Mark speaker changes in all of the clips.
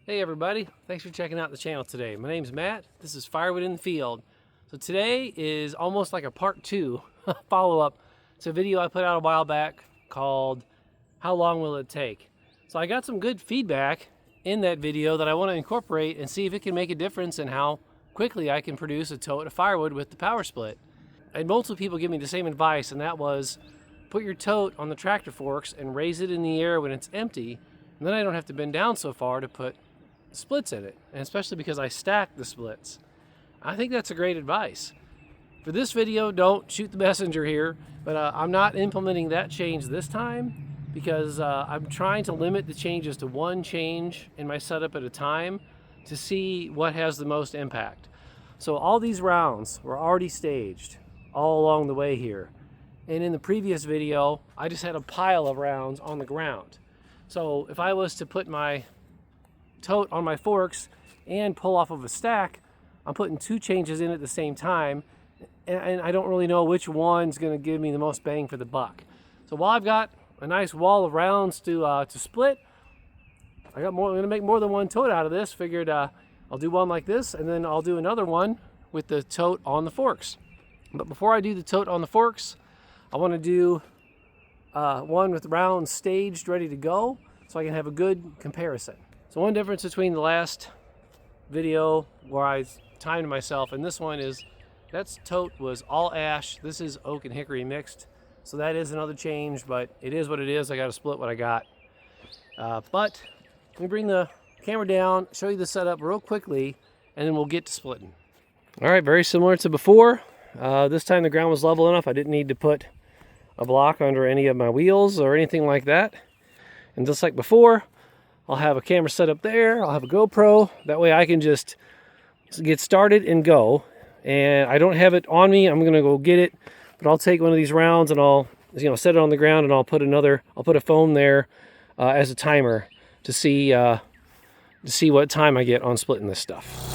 Speaker 1: Hey everybody, thanks for checking out the channel today. My name's Matt, this is Firewood in the Field. So today is almost like a part 2 follow-up to a video I put out a while back called How Long Will It Take? So I got some good feedback in that video that I want to incorporate and see if it can make a difference in how quickly I can produce a tote of firewood with the power split. I had multiple people give me the same advice, and that was put your tote on the tractor forks and raise it in the air when it's empty, and then I don't have to bend down so far to put splits in it, and especially because I stack the splits. I think that's a great advice. For this video, don't shoot the messenger here, but I'm not implementing that change this time because I'm trying to limit the changes to one change in my setup at a time to see what has the most impact. So all these rounds were already staged all along the way here. And in the previous video, I just had a pile of rounds on the ground. So if I was to put my tote on my forks and pull off of a stack, I'm putting two changes in at the same time, and I don't really know which one's going to give me the most bang for the buck. So while I've got a nice wall of rounds to split, I'm going to make more than one tote out of this. Figured I'll do one like this, and then I'll do another one with the tote on the forks. But before I do the tote on the forks, I want to do one with rounds staged, ready to go, so I can have a good comparison. So one difference between the last video where I timed myself and this one is that tote was all ash. This is oak and hickory mixed. So that is another change, but it is what it is. I got to split what I got. But let me bring the camera down, show you the setup real quickly, and then we'll get to splitting. All right, very similar to before. This time the ground was level enough. I didn't need to put a block under any of my wheels or anything like that. And just like before, I'll have a camera set up there. I'll have a GoPro. That way I can just get started and go. And I don't have it on me. I'm going to go get it. But I'll take one of these rounds and I'll set it on the ground, and I'll put a phone there as a timer to see what time I get on splitting this stuff.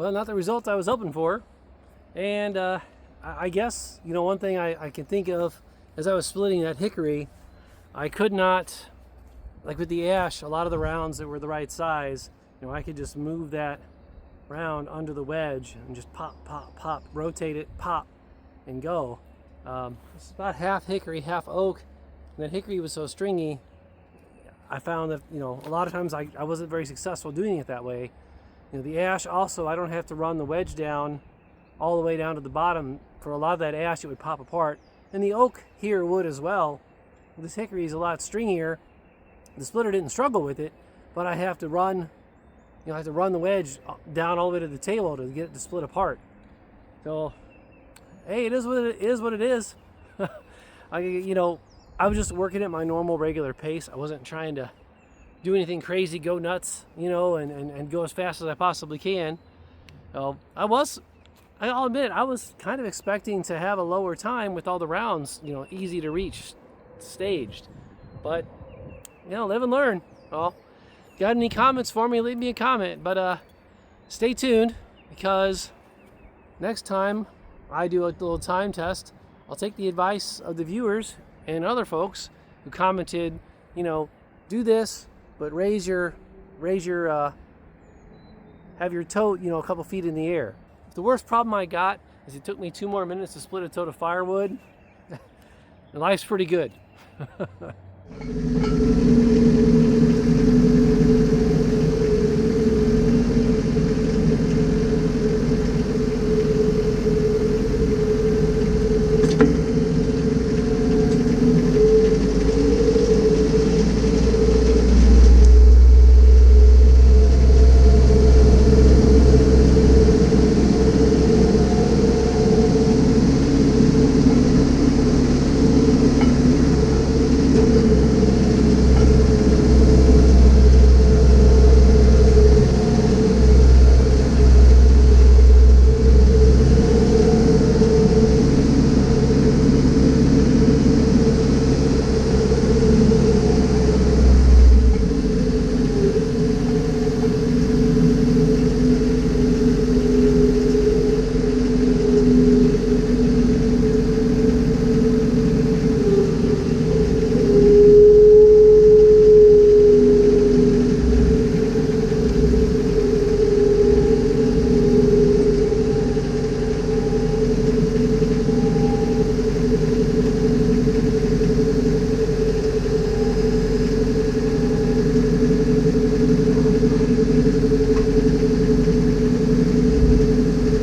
Speaker 1: well, not the results I was hoping for. And I guess, you know, one thing I can think of as I was splitting that hickory, I could not, like with the ash, a lot of the rounds that were the right size, you know, I could just move that round under the wedge and just pop, pop, pop, rotate it, pop, and go. It's about half hickory, half oak. And that hickory was so stringy, I found that, you know, a lot of times I wasn't very successful doing it that way. You know, the ash also, I don't have to run the wedge down all the way down to the bottom. For a lot of that ash, it would pop apart. And the oak here would as well. This hickory is a lot stringier. The splitter didn't struggle with it, but I have to run, you know, I have to run the wedge down all the way to the table to get it to split apart. So, hey, it is what it is. What it is. You know, I was just working at my normal regular pace. I wasn't trying to do anything crazy, go nuts, you know, and go as fast as I possibly can. So I'll admit, I was kind of expecting to have a lower time with all the rounds, you know, easy to reach, staged. But, you know, live and learn. Well, got any comments for me, leave me a comment. But stay tuned, because next time I do a little time test, I'll take the advice of the viewers and other folks who commented, you know, do this, but have your tote, you know, a couple feet in the air. The worst problem I got is it took me 2 more minutes to split a tote of firewood. And life's pretty good.